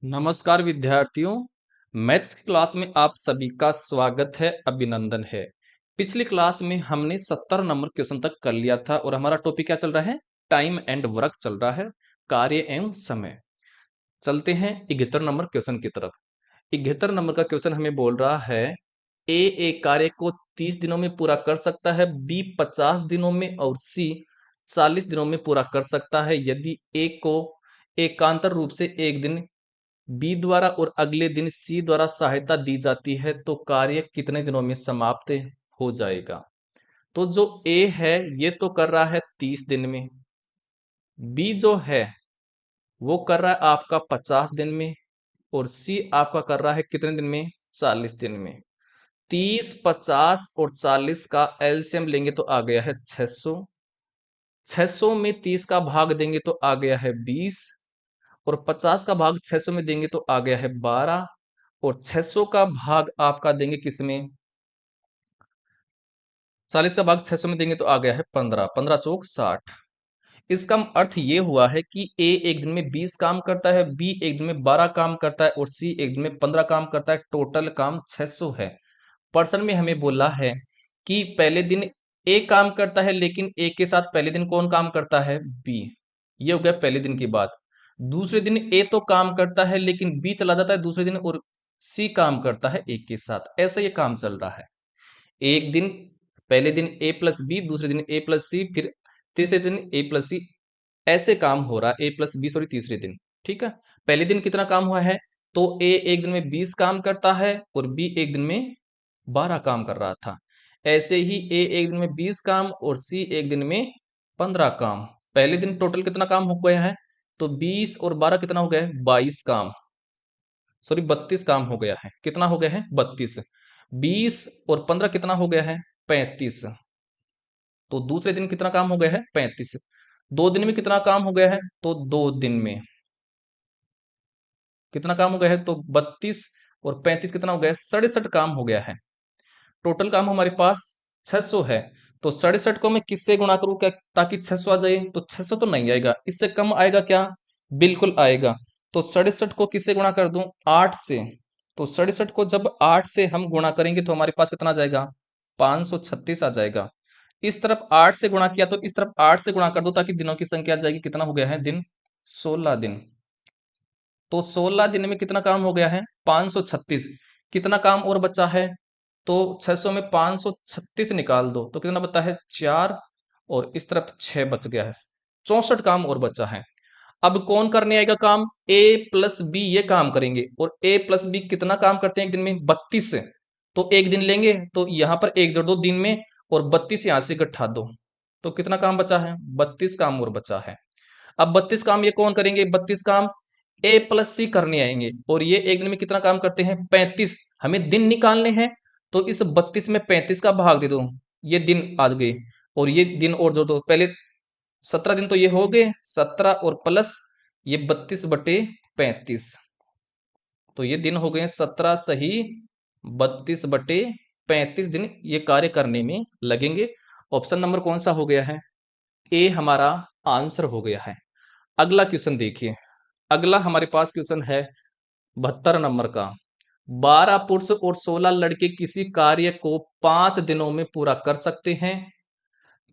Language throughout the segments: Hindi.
नमस्कार विद्यार्थियों। मैथ्स की क्लास में आप सभी का स्वागत है, अभिनंदन है। पिछली क्लास में हमने 70 नंबर क्वेश्चन तक कर लिया था और हमारा टॉपिक क्या चल रहा है? टाइम एंड वर्क चल रहा है, कार्य एवं समय। चलते हैं 71 नंबर क्वेश्चन की तरफ। 71 नंबर का क्वेश्चन हमें बोल रहा है, ए एक कार्य को 30 दिनों में पूरा कर सकता है, बी 50 दिनों में और सी 40 दिनों में पूरा कर सकता है। यदि ए को एकांतर रूप से एक दिन बी द्वारा और अगले दिन सी द्वारा सहायता दी जाती है तो कार्य कितने दिनों में समाप्त हो जाएगा? तो जो ए है ये तो कर रहा है 30 दिन में, बी जो है वो कर रहा है आपका 50 दिन में और सी आपका कर रहा है कितने दिन में? 40 दिन में। 30, 50 और 40 का एलसीएम लेंगे तो आ गया है 600। 600 में 30 का भाग देंगे तो आ गया है 20 और 50 का भाग 600 में देंगे तो आ गया है 12 और 600 का भाग आपका देंगे किसमें? 40 का भाग 600 में देंगे तो आ गया है 15। 15 चौक 60। इसका अर्थ ये हुआ है कि ए एक दिन में 20 काम करता है, बी एक दिन में 12 काम करता है और सी एक दिन में 15 काम करता है। टोटल काम 600 है। पर्सन में हमें बोला है कि पहले दिन ए काम करता है, लेकिन ए के साथ पहले दिन कौन काम करता है? बी। ये हो गया पहले दिन की बात। दूसरे दिन ए तो काम करता है लेकिन बी चला जाता है दूसरे दिन और सी काम करता है ए के साथ। ऐसा ये काम चल रहा है। एक दिन, पहले दिन ए प्लस बी, दूसरे दिन ए प्लस सी, फिर तीसरे दिन ए प्लस सी। ऐसे काम हो रहा है, ए प्लस बी, सॉरी, तीसरे दिन। ठीक है। पहले दिन कितना काम हुआ है? तो ए एक दिन में 20 काम करता है और बी एक दिन में 12 काम कर रहा था। ऐसे ही ए एक दिन में 20 काम और सी एक दिन में 15 काम। पहले दिन टोटल कितना काम हो गया है? तो 20 और 12 कितना हो गया है? 22 काम, सॉरी 32 काम हो गया है। कितना हो गया है? 32। 20 और 15 कितना हो गया है? 35। तो दूसरे दिन कितना काम हो गया है? 35। 2 दिन में कितना काम हो गया है? तो 2 दिन में कितना काम हो गया है? तो 32 और 35 कितना हो गया है? 67 काम हो गया है। टोटल काम हमारे पास 600 है। तो 67 को मैं किससे गुणा करूं क्या ताकि 600 आ जाए? तो 600 तो नहीं आएगा, इससे कम आएगा क्या? बिल्कुल आएगा। तो 67 को किससे गुणा कर दूं? 8 से। तो 67 को जब 8 से हम गुणा करेंगे तो हमारे पास कितना आ जाएगा? 536 आ जाएगा। इस तरफ 8 से गुणा किया तो इस तरफ 8 से गुणा कर दो ताकि दिनों की संख्या आ जाएगी। कितना हो गया है दिन? 16 दिन। तो 16 दिन में कितना काम हो गया है? 536। कितना काम और बचा है? तो 600 में 536 निकाल दो तो कितना बचा है? 4। और इस तरफ 6 बच गया है। 64 काम और बचा है। अब कौन करने आएगा काम? ए प्लस बी ये काम करेंगे। और ए प्लस बी कितना काम करते हैं एक दिन में? 32। तो एक दिन लेंगे तो यहां पर एक जोड़ दो दिन में और 32 यहां से घटा दो तो कितना काम बचा है? 32 काम और बचा है। अब 32 काम ये कौन करेंगे? 32 काम ए प्लस सी करने आएंगे और ये एक दिन में कितना काम करते हैं? 35। हमें दिन निकालने हैं तो इस 32 में 35 का भाग दे दो, ये दिन आ गए और ये दिन और जोड़ दो। पहले 17 दिन तो ये हो गए, 17 और प्लस ये 32/35। तो ये दिन हो गए 17 सही 32/35 दिन ये कार्य करने में लगेंगे। ऑप्शन नंबर कौन सा हो गया है? ए हमारा आंसर हो गया है। अगला क्वेश्चन देखिए। अगला हमारे पास क्वेश्चन है 72 नंबर का। 12 पुरुष और 16 लड़के किसी कार्य को 5 दिनों में पूरा कर सकते हैं।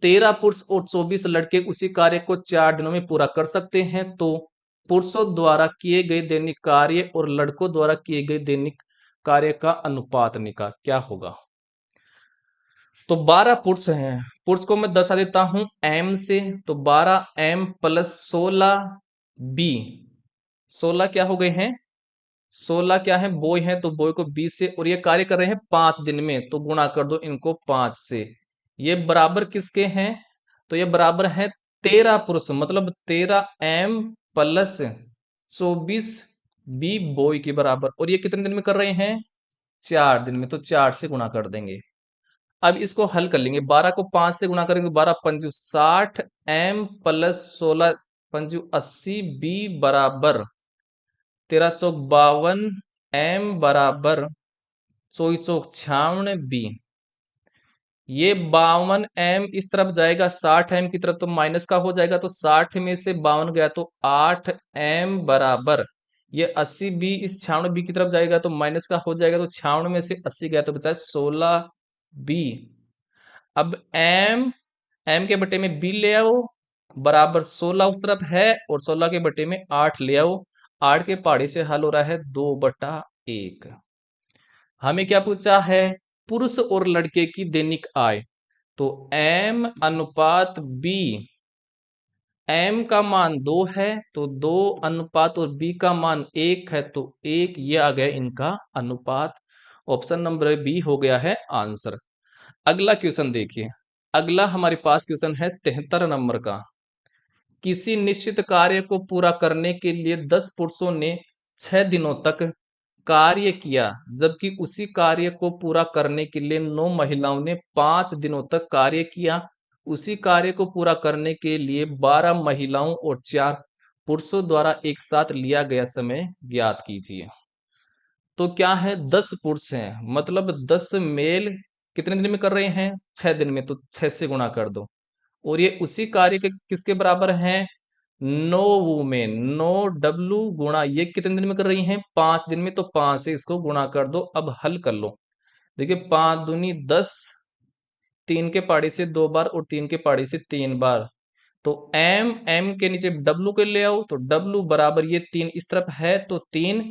13 पुरुष और 24 लड़के उसी कार्य को 4 दिनों में पूरा कर सकते हैं। तो पुरुषों द्वारा किए गए दैनिक कार्य और लड़कों द्वारा किए गए दैनिक कार्य का अनुपात निकाल क्या होगा? तो 12 पुरुष हैं। पुरुष को मैं दर्शा देता हूं एम से। तो 12m प्लस 16b। 16 क्या हो गए हैं? 16 क्या है? बॉय है तो बॉय को 20 से, और ये कार्य कर रहे हैं 5 दिन में तो गुणा कर दो इनको 5 से। ये बराबर किसके हैं? तो ये बराबर है 13 पुरुष, मतलब 13m प्लस 24b बॉय के बराबर। और ये कितने दिन में कर रहे हैं? 4 दिन में। तो 4 से गुणा कर देंगे। अब इसको हल कर लेंगे। 12 को 5 से गुणा करेंगे, 12 Panju 60, m plus 16 Panju 80, b बराबर 13 चौक 52, m बराबर 24 चौक 56 b। ये 52m इस तरफ जाएगा, 60m की तरफ तो माइनस का हो जाएगा। तो 60 में से 52 गया तो 8m बराबर ये 80b इस 96b की तरफ जाएगा तो माइनस का हो जाएगा, तो 96 में से 80 गया तो बचा 16b। अब m के बटे में b ले आओ, बराबर 16 उस तरफ है और 16 के बटे में 8 ले आओ। 8 के पहाड़े से हल हो रहा है 2/1। हमें क्या पूछा है? पुरुष और लड़के की दैनिक आय। तो m अनुपात b, m का मान 2 है तो 2 अनुपात और b का मान 1 है तो 1, ये आ गया इनका अनुपात। ऑप्शन नंबर बी हो गया है आंसर। अगला क्वेश्चन देखिए। अगला हमारे पास क्वेश्चन है 73 नंबर का। किसी निश्चित कार्य को पूरा करने के लिए 10 पुरुषों ने 6 दिनों तक कार्य किया, जबकि उसी कार्य को पूरा करने के लिए 9 महिलाओं ने 5 दिनों तक कार्य किया। उसी कार्य को पूरा करने के लिए 12 महिलाओं और 4 पुरुषों द्वारा एक साथ लिया गया समय ज्ञात कीजिए। तो क्या है? 10 पुरुष हैं, मतलब 10 मेल कितने दिन में कर रहे हैं? 6 दिन में, तो 6 से गुणा कर दो। और ये उसी कार्य के किसके बराबर हैं? 9 वुमेन, 9 डब्लू गुणा ये कितने दिन में कर रही हैं? 5 दिन में, तो 5 से इसको गुणा कर दो। अब हल कर लो। देखिए 5 दूनी 10, 3 के पहाड़ी से 2 बार और 3 के पहाड़ी से 3 बार, तो m के नीचे w के ले आओ, तो w बराबर ये 3 इस तरफ है तो 3,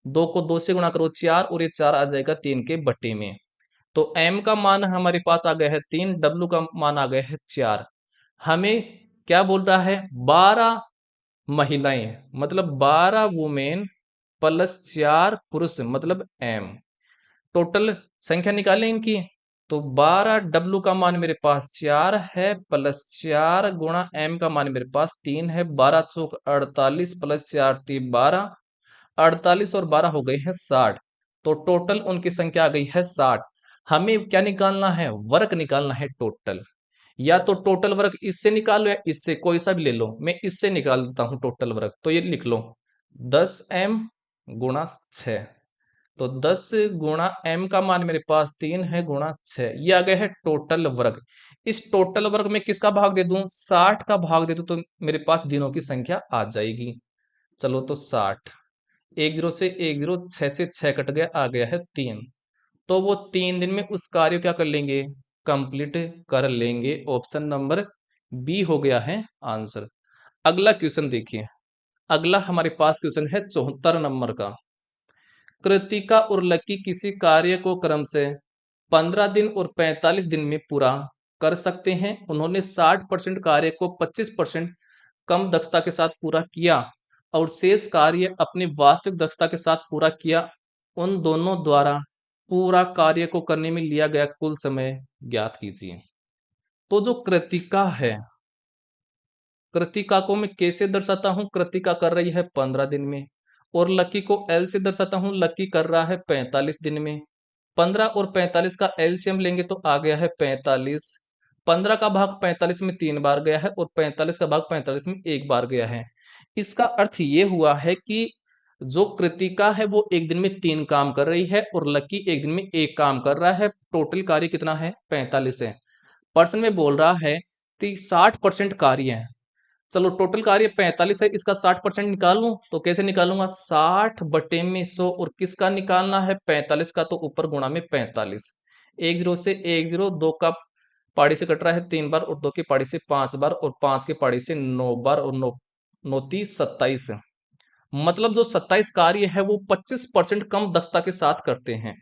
2 को 2 से गुणा करो 4 और ये 4 आ जाएगा 3 के बट्टे में। तो m का मान हमारे पास आ गया है 3, w का मान आ गया है 4। हमें क्या बोल रहा है? 12 महिलाएं, मतलब 12 वुमेन प्लस 4 पुरुष, मतलब m। टोटल संख्या निकालें इनकी। तो 12 डब्लू का मान मेरे पास 4 है, प्लस 4 गुणा m का मान मेरे पास 3 है। 12 चौक 48 प्लस 4 3 12, 48 और 12 हो गए हैं 60। तो टोटल उनकी संख्या आ गई है 60। हमें क्या निकालना है? वर्क निकालना है टोटल। या तो टोटल वर्क इससे निकालो या इससे, कोई सा भी ले लो। मैं इससे निकाल देता हूं टोटल वर्क, तो ये लिख लो 10m गुणा 6। तो 10 गुणा m का मान मेरे पास 3 है गुणा 6, ये आ गया है टोटल वर्ग। इस टोटल वर्ग में किसका भाग दे दूं? 60 का भाग दे दूं तो मेरे पास दिनों की संख्या आ जाएगी। चलो तो 60, 1 0 से 1 0, 6 से 6 कट गया, आ गया है 3। तो वो 3 दिन में उस कार्य को क्या कर लेंगे? कंप्लीट कर लेंगे। ऑप्शन नंबर बी हो गया है आंसर। अगला क्वेश्चन देखिए। अगला हमारे पास क्वेश्चन है 74 नंबर का। कृतिका और लकी किसी कार्य को क्रम से 15 दिन और 45 दिन में पूरा कर सकते हैं। उन्होंने 60% कार्य को 25% कम दक्षता के साथ पूरा किया और शेष कार्य अपनी वास्तविक दक्षता के साथ पूरा किया। उन दोनों द्वारा पूरा कार्य को करने में लिया गया कुल समय ज्ञात कीजिए। तो जो कृतिका है, कृतिका को मैं कैसे दर्शाता हूं? कृतिका कर रही है 15 दिन में। और लकी को एल से दर्शाता हूं, लकी कर रहा है 45 दिन में। 15 और 45 का एलसीएम लेंगे तो आ गया है 45। 15 का भाग 45 में 3 बार गया है और 45 का भाग 45 में 1 बार गया है। इसका अर्थ ये हुआ है कि जो कृतिका है वो एक दिन में 3 काम कर रही है और लकी एक दिन में 1 काम कर रहा है। टोटल कार्य कितना है? 45 है। पर्सन में बोल रहा है कि 60% कार्य है। चलो टोटल कार्य 45 है, इसका 60% निकालूं तो कैसे निकालूंगा? 60 बटे में 100, और किसका निकालना है? 45 का, तो ऊपर गुणा में 45। 1 0 से 1 0, 2 का पाड़ी से कट रहा है 3 बार और 2 की पाड़ी से 5 बार और 5 के पाड़ी से 9 बार और 9 9 30 27। मतलब जो 27 कार्य है वो 25% कम दक्षता के साथ करते हैं।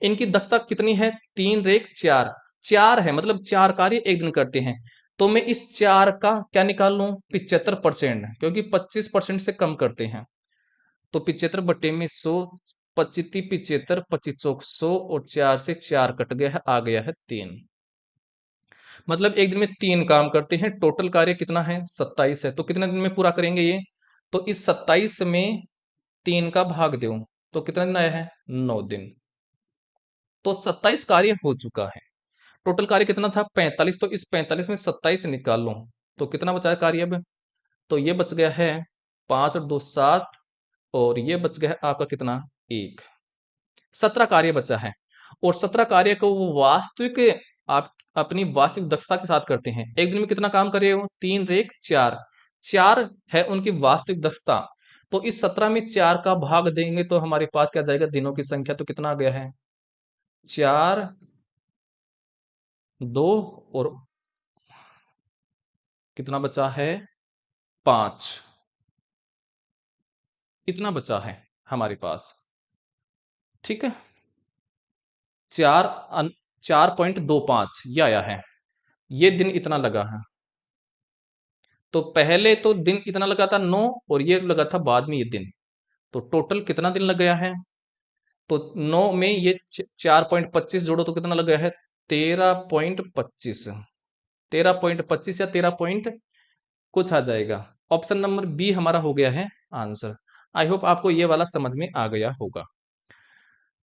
इनकी दक्षता कितनी है? 3 रेख 4, 4 है, मतलब 4 कार्य एक दिन करते हैं। तो मैं इस 4 का क्या निकाल लूं? 75%, क्योंकि 25% से कम करते हैं। तो 75 बटे में 100, 25 75, 25 चौक 100 और 4 से 4 कट गया है, आ गया है 3। मतलब एक दिन में 3 काम करते हैं। टोटल कार्य कितना है? 27 है। तो कितने दिन में पूरा करेंगे ये? तो इस 27 में 3 का भाग दो, तो कितना दिन आया है? 9 दिन। तो 27 कार्य हो चुका है। टोटल कार्य कितना था? 45। तो इस 45 में 27 निकाल लो तो कितना बचा है कार्य अब? तो ये बच गया है 5 और 2 7, और ये बच गया है आपका कितना? 1। 17 कार्य बचा है। और 17 कार्य को वो वास्तविक, आप अपनी वास्तविक दक्षता के साथ करते हैं। एक दिन में कितना काम करे हो? 3 रेख 4, 4 है उनकी वास्तविक दक्षता। तो इस 17 में 4 का भाग देंगे तो हमारे पास क्या जाएगा, दिनों की संख्या। तो कितना आ गया है, 4, 2 और कितना बचा है, 5। इतना बचा है हमारे पास, ठीक है। 4.25 ये आया है, ये दिन इतना लगा है। तो पहले तो दिन इतना लगा था 9, और ये लगा था बाद में ये दिन। तो टोटल कितना दिन लग गया है, तो 9 में ये 4.25 जोड़ो तो कितना लग गया है, 13.25। 13.25 या 13 पॉइंट कुछ आ जाएगा। ऑप्शन नंबर बी हमारा हो गया है आंसर। आई होप आपको ये वाला समझ में आ गया होगा।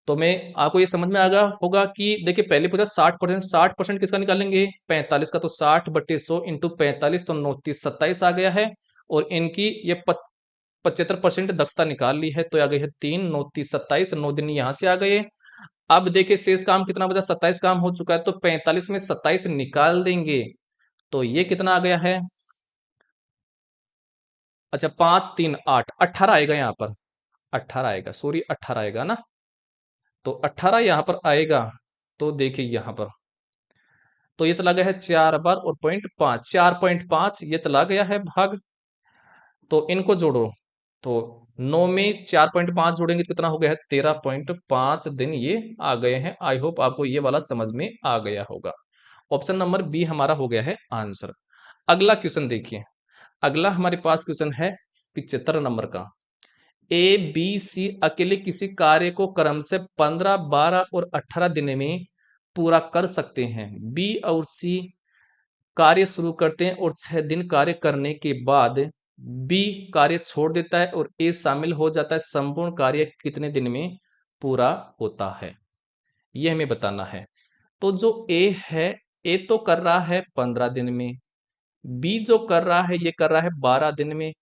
तो मैं आपको ये समझ में आ गया होगा कि देखिए पहले पूछा 60%, 60% किसका निकालेंगे, 45 का। तो 60/100 इंटू 45, तो 9 30 27 आ गया है। और इनकी ये 75% दक्षता निकाल ली है, तो आ गई है 3 9 30 27, 9 दिन यहाँ से आ गए। अब देखिए शेष काम कितना बचा, 27 काम हो चुका है, तो 45 में 27 निकाल देंगे तो ये कितना आ गया है, अच्छा 5 3 8, 18 आएगा यहाँ पर। 18 आएगा, सॉरी 18 आएगा ना। तो 18 यहाँ पर आएगा। तो देखिए यहाँ पर तो ये चला गया है 4 बार और 0.5, 4.5 ये चला गया है भाग। तो इनको जोड़ो, तो 9 में 4.5 जोड़ेंगे तो कितना हो गया है, 13.5 दिन ये आ गए हैं। आई होप आपको ये वाला समझ में आ गया होगा। ऑप्शन नंबर बी हमारा हो गया है आंसर। अगला क्वेश्चन देखिए, अगला हमारे पास क्वेश्चन है 75 नंबर का। ए बी सी अकेले किसी कार्य को क्रम से 15 12 और 18 दिन में पूरा कर सकते हैं। बी और सी कार्य शुरू करते हैं और 6 दिन कार्य करने के बाद बी कार्य छोड़ देता है और ए शामिल हो जाता है। संपूर्ण कार्य कितने दिन में पूरा होता है, यह हमें बताना है। तो जो ए है, ए तो कर रहा है 15 दिन में, बी जो कर रहा है ये कर रहा है 12 दिन में,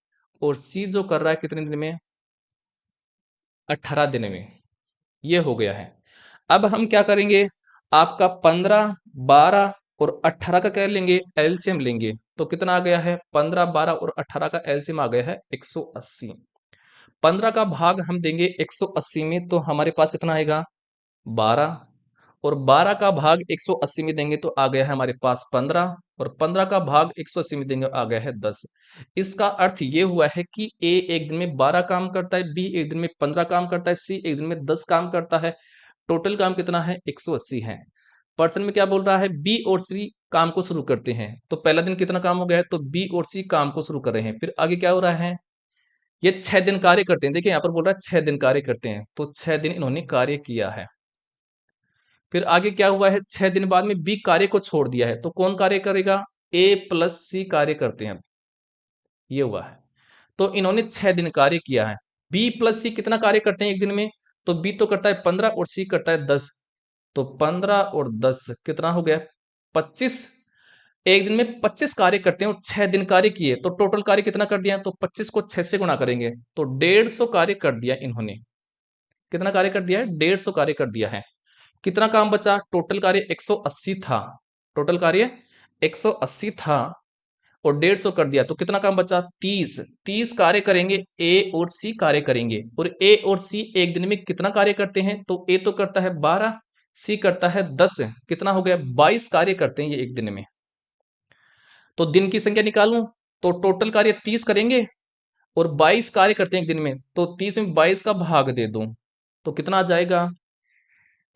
और सी जो कर रहा है कितने दिन में, 18 दिन में। ये हो गया है। अब हम क्या करेंगे, आपका 15 12 और 18 का क्या लेंगे, एलसीएम लेंगे। तो कितना आ गया है, 15 12 और 18 का एलसीएम आ गया है 180। 15 का भाग हम देंगे 180 में, तो हमारे पास कितना आएगा, 12। और 12 का भाग 180 में देंगे तो आ गया है हमारे पास 15, और 15 का भाग 180 में देंगे आ गया है 10। इसका अर्थ ये हुआ है कि ए एक दिन में 12 काम करता है, बी एक दिन में 15 काम करता है, सी एक दिन में 10 काम करता है। टोटल काम कितना है, 180 है। पर्सन में क्या बोल रहा है, बी और सी काम को शुरू करते हैं। तो पहला दिन कितना काम हो गया है, तो बी और सी काम को शुरू कर रहे हैं। फिर आगे क्या हो रहा है, ये 6 दिन कार्य करते हैं। देखिए यहाँ पर बोल रहा है 6 दिन कार्य करते हैं, तो 6 दिन इन्होंने कार्य किया है। फिर आगे क्या हुआ है, 6 दिन बाद में बी कार्य को छोड़ दिया है, तो कौन कार्य करेगा, ए प्लस सी कार्य करते हैं। ये हुआ है, तो इन्होंने 6 दिन कार्य किया है। बी प्लस सी कितना कार्य करते हैं एक दिन में, तो बी तो करता है 15 और सी करता है 10। तो 15 और 10 कितना हो गया, 25। एक दिन में 25 कार्य करते हैं और 6 दिन कार्य किए, तो टोटल कार्य कितना कर दिया, तो 25 को 6 से गुणा करेंगे तो 150 कार्य कर दिया इन्होंने। कितना कार्य कर दिया है, 150 कार्य कर दिया है। कितना काम बचा, टोटल कार्य 180 था। टोटल कार्य 180 था और 150 कर दिया, तो कितना काम बचा, 30। 30 कार्य करेंगे, ए और सी कार्य करेंगे। और ए और सी एक दिन में कितना कार्य करते हैं, तो ए तो करता है 12, सी करता है 10। कितना हो गया, 22 कार्य करते हैं ये एक दिन में। तो दिन की संख्या निकालूं, तो टोटल कार्य 30 करेंगे और 22 कार्य करते हैं एक दिन में, तो 30 में 22 का भाग दे दूं तो कितना आ जाएगा,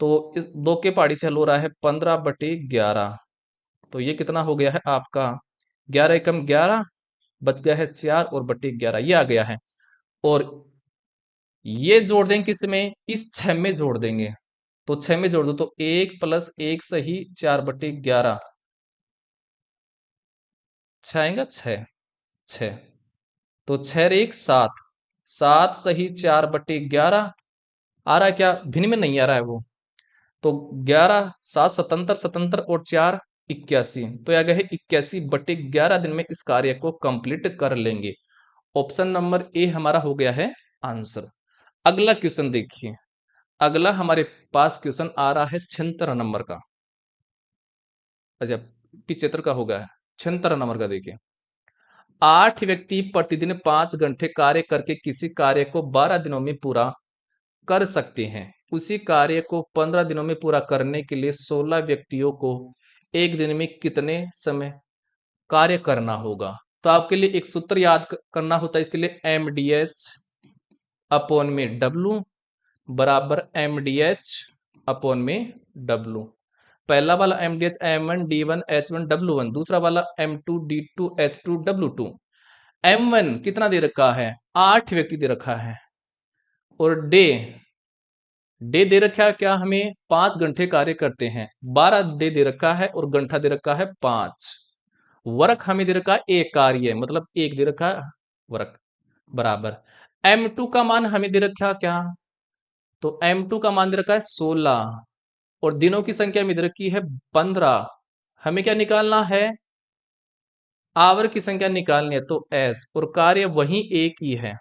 तो इस दो के पहाड़ी से हल हो रहा है 15/11। तो ये कितना हो गया है आपका, 11 एकम 11, बच गया है 4 और बट्टे 11 ये आ गया है। और ये जोड़ देंगे किस में, इस 6 में जोड़ देंगे। तो 6 में जोड़ दो तो 1 + 1 सही 4/11, 6 आएगा, 6 6, तो 6 1 7, 7 सही 4/11 आ रहा है क्या, भिन्न में नहीं आ रहा है वो। तो 11 7 77 77 और 4 81, तो आ गया है 81/11 दिन में इस कार्य को कंप्लीट कर लेंगे। ऑप्शन नंबर ए हमारा हो गया है आंसर। अगला क्वेश्चन देखिए, अगला हमारे पास क्वेश्चन आ रहा है 76 नंबर का। अच्छा 75 का हो गया है, 76 नंबर का देखिए। 8 व्यक्ति प्रतिदिन 5 घंटे कार्य करके किसी कार्य को 12 दिनों में पूरा कर सकते हैं। उसी कार्य को 15 दिनों में पूरा करने के लिए 16 व्यक्तियों को एक दिन में कितने समय कार्य करना होगा। तो आपके लिए एक सूत्र याद करना होता है इसके लिए, एम डी एच अपॉन में डब्लू बराबर एम डी एच अपॉन में डब्लू। पहला वाला M D H M one D one H one W one, दूसरा वाला M two D two H two W two. M one कितना दे रखा है, 8 व्यक्ति दे रखा है, और डे डे दे रखा है क्या हमें, 5 घंटे कार्य करते हैं। 12 डे दे रखा है और घंटा दे रखा है 5। वर्क हमें दे रखा है एक कार्य, मतलब एक दे रखा है वर्क, बराबर M2 का मान हमें दे रखा क्या, तो M2 का मान दे रखा है 16 और दिनों की संख्या में दे रखी है 15। हमें क्या निकालना है, आवर की संख्या निकालनी है, तो एच, और कार्य वही एक ही है।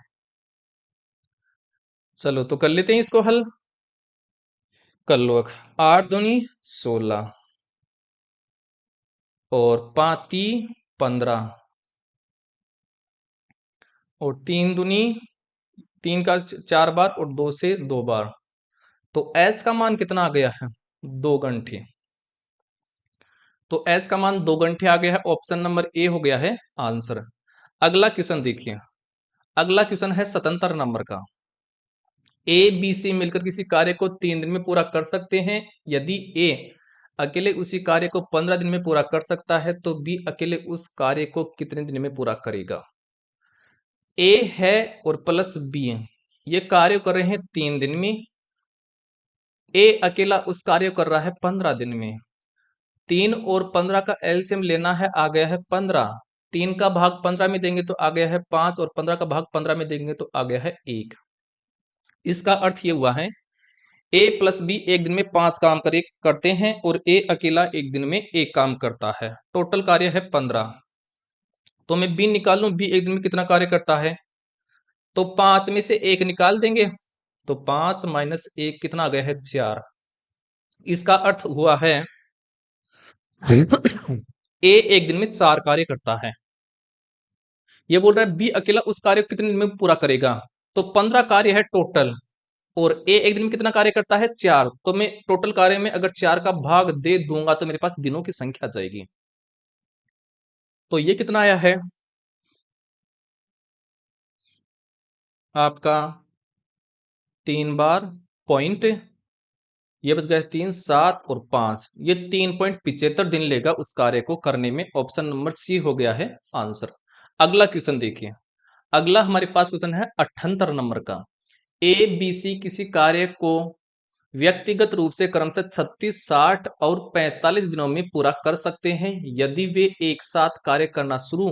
चलो तो कर लेते हैं इसको हल, कर लो। 8 दूनी 16 और 5 15 और 3 दूनी 3 का 4 बार और 2 से 2 बार, तो एच का मान कितना आ गया है, 2 घंटे। तो एच का मान 2 घंटे आ गया है, ऑप्शन नंबर ए हो गया है आंसर। अगला क्वेश्चन देखिए, अगला क्वेश्चन है 77 नंबर का। ए बी सी मिलकर किसी कार्य को 3 दिन में पूरा कर सकते हैं। यदि ए अकेले उसी कार्य को 15 दिन में पूरा कर सकता है तो बी अकेले उस कार्य को कितने दिन में पूरा करेगा। ए है और प्लस बी, ये कार्य कर रहे हैं 3 दिन में, ए अकेला उस कार्य कर रहा है 15 दिन में। 3 और 15 का एलसीएम लेना है, आ गया है 15। 3 का भाग 15 में देंगे तो आ गया है 5 और 15 का भाग 15 में देंगे तो आ गया है 1। इसका अर्थ ये हुआ है ए प्लस बी एक दिन में 5 काम करते हैं और ए अकेला एक दिन में 1 काम करता है। टोटल कार्य है 15। तो मैं बी निकाल लूं, बी एक दिन में कितना कार्य करता है, तो 5 में से 1 निकाल देंगे, तो 5 माइनस 1 कितना आ गया है 4। इसका अर्थ हुआ है ए एक दिन में 4 कार्य करता है। ये बोल रहा है बी अकेला उस कार्य को कितने दिन में पूरा करेगा, तो 15 कार्य है टोटल, और ए एक दिन में कितना कार्य करता है 4। तो मैं टोटल कार्य में अगर 4 का भाग दे दूंगा तो मेरे पास दिनों की संख्या आ जाएगी। तो ये कितना आया है आपका 3 बार पॉइंट, ये बच गया 3 7 और 5, ये 3.75 दिन लेगा उस कार्य को करने में। ऑप्शन नंबर सी हो गया है आंसर। अगला क्वेश्चन देखिए, अगला हमारे पास क्वेश्चन है 78 नंबर का। ए बी सी किसी कार्य को व्यक्तिगत रूप से क्रमशः 36 60 और 45 दिनों में पूरा कर सकते हैं। यदि वे एक साथ कार्य करना शुरू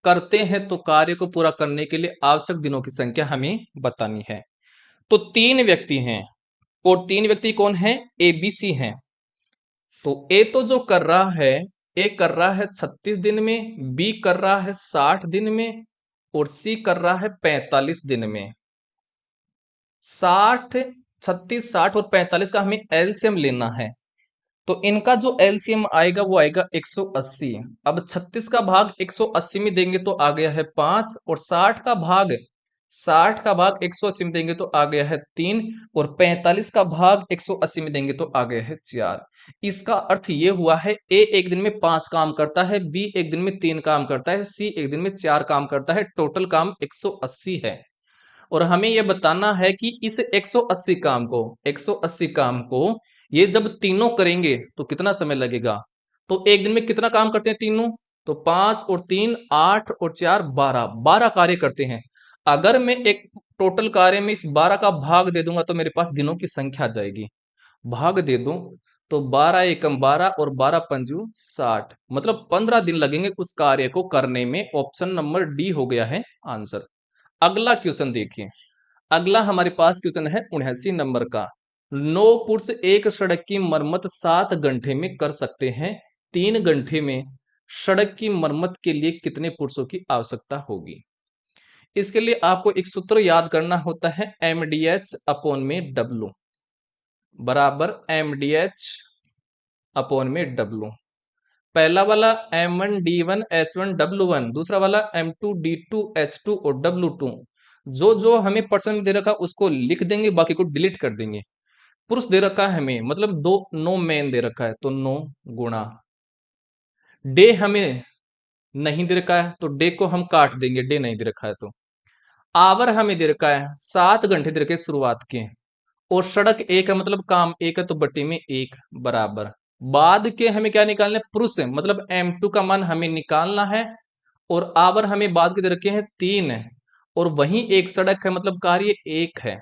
करते हैं तो कार्य को पूरा करने के लिए आवश्यक दिनों की संख्या हमें बतानी है। तो 3 व्यक्ति हैं और 3 व्यक्ति कौन है, ए बी सी हैं। तो ए तो जो कर रहा है, ए कर रहा है 36 दिन में, बी कर रहा है 60 दिन में और सी कर रहा है 45 दिन में। 60 36 60 और 45 का हमें एलसीएम लेना है, तो इनका जो एलसीएम आएगा वो आएगा 180। अब 36 का भाग 180 में देंगे तो आ गया है 5, और 60 का भाग 180 में देंगे तो आ गया है 3, और 45 का भाग 180 में देंगे तो आ गया है 4। इसका अर्थ ये हुआ है ए एक दिन में 5 काम करता है, बी एक दिन में 3 काम करता है, सी एक दिन में 4 काम करता है, टोटल काम 180 है। और हमें यह बताना है कि इस 180 काम को ये जब तीनों करेंगे तो कितना समय लगेगा। तो एक दिन में कितना काम करते हैं तीनों, तो 5 और 3 8 और 4 12, 12 कार्य करते हैं। अगर मैं एक टोटल कार्य में इस 12 का भाग दे दूंगा तो मेरे पास दिनों की संख्या आ जाएगी। भाग दे दूं तो 12 एकम 12 और 12 पंजू 60, मतलब 15 दिन लगेंगे उस कार्य को करने में। ऑप्शन नंबर डी हो गया है आंसर। अगला क्वेश्चन देखिए, अगला हमारे पास क्वेश्चन है 79 नंबर का। 9 पुरुष एक सड़क की मरम्मत 7 घंटे में कर सकते हैं। 3 घंटे में सड़क की मरम्मत के लिए कितने पुरुषों की आवश्यकता होगी। इसके लिए आपको एक सूत्र याद करना होता है, एम डी एच अपॉन में डब्लू बराबर एम डी एच अपॉन में डब्लू। पहला वाला M1D1H1W1, दूसरा वाला M2D2H2 और W2। जो जो हमें पर्सन दे रखा उसको लिख देंगे, बाकी को डिलीट कर देंगे। पुरुष दे रखा है हमें, मतलब दो नो मैन दे रखा है, तो नो गुणा। डे हमें नहीं दे रखा है तो डे को हम काट देंगे, डे नहीं दे रखा है तो। आवर हमें दे रखा है 7 घंटे दे रखे हैं शुरुआत के, और सड़क एक है मतलब काम एक है, तो बट्टी में एक बराबर। बाद के हमें क्या निकालना है, पुरुष है, मतलब M2 का मान हमें निकालना है, और आवर हमें बाद के दे रखे हैं 3 है, और वहीं एक सड़क है मतलब कार्य एक है।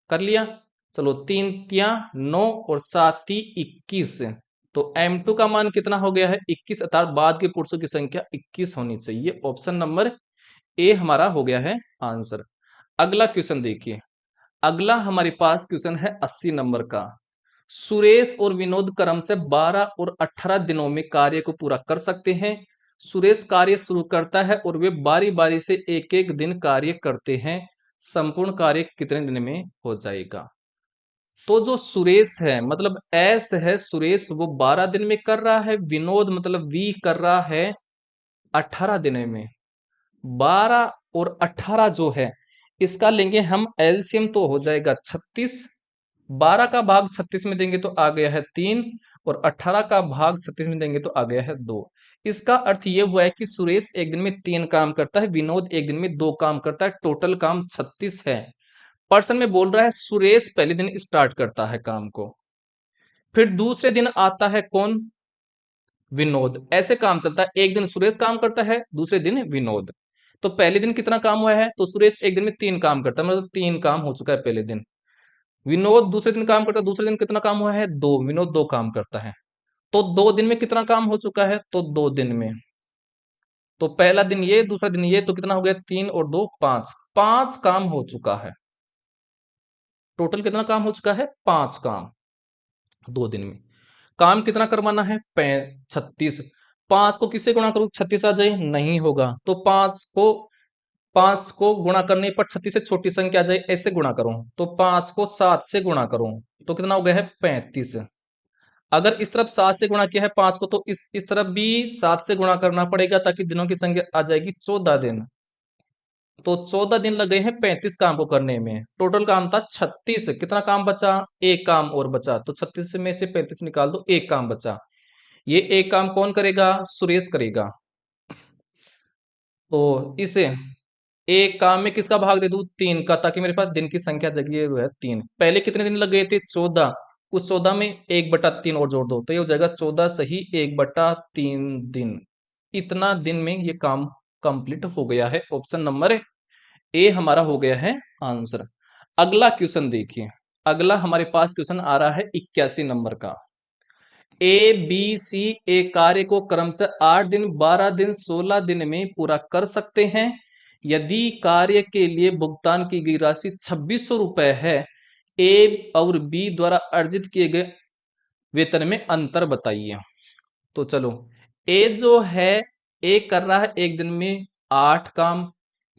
कर लिया, चलो 3 तिया 9 और 7 ती 21। तो M2 का मान कितना हो गया है 21, अर्थात बाद के पुरुषों की संख्या 21 होनी चाहिए। ऑप्शन नंबर ए हमारा हो गया है आंसर। अगला क्वेश्चन देखिए, अगला हमारे पास क्वेश्चन है 80 नंबर का। सुरेश और विनोद क्रम से 12 और 18 दिनों में कार्य को पूरा कर सकते हैं। सुरेश कार्य शुरू करता है और वे बारी बारी से एक एक दिन कार्य करते हैं। संपूर्ण कार्य कितने दिन में हो जाएगा? तो जो सुरेश है मतलब एस है, सुरेश वो 12 दिन में कर रहा है, विनोद मतलब वी कर रहा है 18 दिन में। 12 और 18 जो है इसका लेंगे हम एलसीएम, तो हो जाएगा 36। 12 का भाग 36 में देंगे तो आ गया है 3, और 18 का भाग 36 में देंगे तो आ गया है 2। इसका अर्थ ये हुआ है कि सुरेश एक दिन में 3 काम करता है, विनोद एक दिन में 2 काम करता है, टोटल काम 36 है। पर्सन में बोल रहा है सुरेश पहले दिन स्टार्ट करता है काम को, फिर दूसरे दिन आता है कौन, विनोद। ऐसे काम चलता है, एक दिन सुरेश काम करता है, दूसरे दिन विनोद। तो पहले दिन कितना काम हुआ है, तो सुरेश एक दिन में 3 काम करता है, मतलब 3 काम हो चुका है पहले दिन। विनोद दूसरे दिन काम करता है, दूसरे दिन कितना काम हुआ है 2, विनोद 2 काम करता है। तो 2 दिन में कितना काम हो चुका है, तो 2 दिन में। तो पहला दिन ये, दूसरा दिन ये, तो कितना हो गया 3 और 2 5, 5 काम हो चुका है। टोटल कितना काम हो चुका है 5 काम 2 दिन में। काम कितना करवाना है 36। 5 को किससे गुणा करूं 36 आ जाए, नहीं होगा, तो 5 को गुणा करने पर 36 से छोटी संख्या आ जाए, ऐसे गुणा करूं, तो 5 को 7 से गुणा करूं तो कितना हो गया है 35। अगर इस तरफ 7 से गुणा किया है 5 को, तो इस तरफ भी 7 से गुणा करना पड़ेगा, ताकि दिनों की संख्या आ जाएगी 14 दिन। तो 14 दिन लग गए हैं 35 काम को करने में। टोटल काम था 36, कितना काम बचा, एक काम और बचा, तो 36 में से 35 निकाल दो, एक काम बचा। ये एक काम कौन करेगा, सुरेश करेगा। तो इसे एक काम में किसका भाग दे दूं 3 का, ताकि मेरे पास दिन की संख्या जगी हुई है 3। पहले कितने दिन लग गए थे 14, उस 14 में 1/3 और जोड़ दो, तो ये हो जाएगा 14 सही 1/3 दिन। इतना दिन में ये काम कंप्लीट हो गया है। ऑप्शन नंबर ए हमारा हो गया है आंसर। अगला क्वेश्चन देखिए, अगला हमारे पास क्वेश्चन आ रहा है 81 नंबर का। ए बी सी एक कार्य को क्रम से 8 दिन 12 दिन 16 दिन में पूरा कर सकते हैं। यदि कार्य के लिए भुगतान की गई राशि 2600 रुपए है, ए और बी द्वारा अर्जित किए गए वेतन में अंतर बताइए। तो चलो, ए जो है ए कर रहा है एक दिन में 8 काम,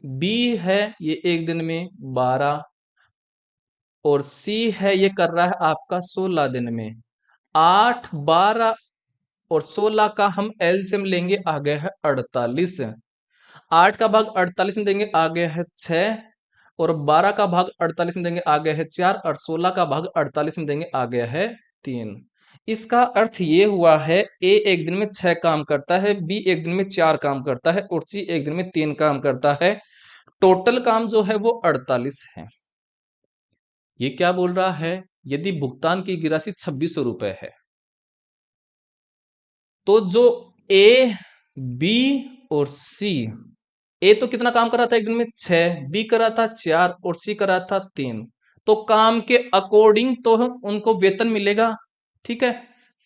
बी है ये एक दिन में 12, और सी है ये कर रहा है आपका 16 दिन में। 8 12 और 16 का हम एलसीएम लेंगे, आ गया है 48। 8 का भाग 48 में देंगे, आ गया है 6, और 12 का भाग 48 में देंगे, आ गया है 4, और 16 का भाग 48 में देंगे, आ गया है 3। इसका अर्थ ये हुआ है ए एक दिन में 6 काम करता है, बी एक दिन में 4 काम करता है, और सी एक दिन में 3 काम करता है। टोटल काम जो है वो 48 है। ये क्या बोल रहा है, यदि भुगतान की राशि 2600 रुपए है, तो जो ए बी और सी, ए तो कितना काम कर रहा था एक दिन में 6, बी कर रहा था 4, और सी कर रहा था 3। तो काम के अकॉर्डिंग तो उनको वेतन मिलेगा, ठीक है।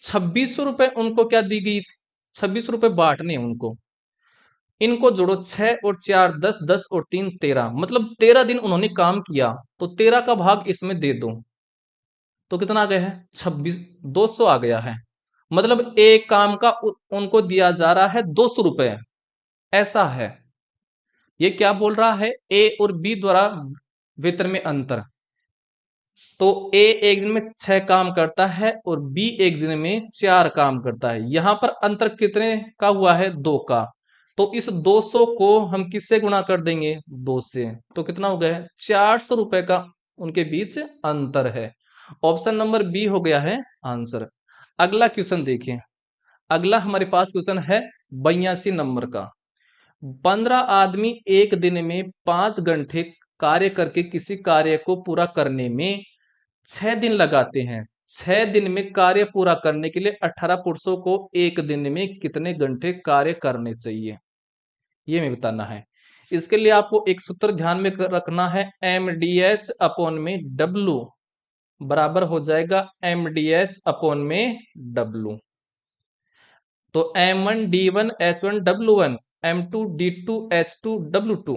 2600 रुपए उनको क्या दी गई, 2600 रुपए बांटने उनको। इनको जोड़ो, 6 और 4 10, 10 और 3 13, मतलब 13 दिन उन्होंने काम किया, तो 13 का भाग इसमें दे दो, तो कितना आ गया है 26, 200 आ गया है। मतलब एक काम का उनको दिया जा रहा है 200 रुपए, ऐसा है। ये क्या बोल रहा है, ए और बी द्वारा वेतन में अंतर। तो ए एक दिन में 6 काम करता है और बी एक दिन में 4 काम करता है। यहां पर अंतर कितने का हुआ है? 2 का। तो इस 200 को हम किससे गुणा कर देंगे? 2 से। तो कितना हो गया है? 400 रुपए का उनके बीच अंतर है। ऑप्शन नंबर बी हो गया है आंसर। अगला क्वेश्चन देखिए। अगला हमारे पास क्वेश्चन है 82 नंबर का। 15 आदमी एक दिन में 5 घंटे कार्य करके किसी कार्य को पूरा करने में 6 दिन लगाते हैं। 6 दिन में कार्य पूरा करने के लिए 18 पुरुषों को एक दिन में कितने घंटे कार्य करने चाहिए, ये हमें बताना है। इसके लिए आपको एक सूत्र ध्यान में रखना है, एम डी एच अपॉन में डब्लू बराबर हो जाएगा एम डी एच अपॉन में डब्लू। तो M1 D1 H1 W1, M2 D2 H2 W2।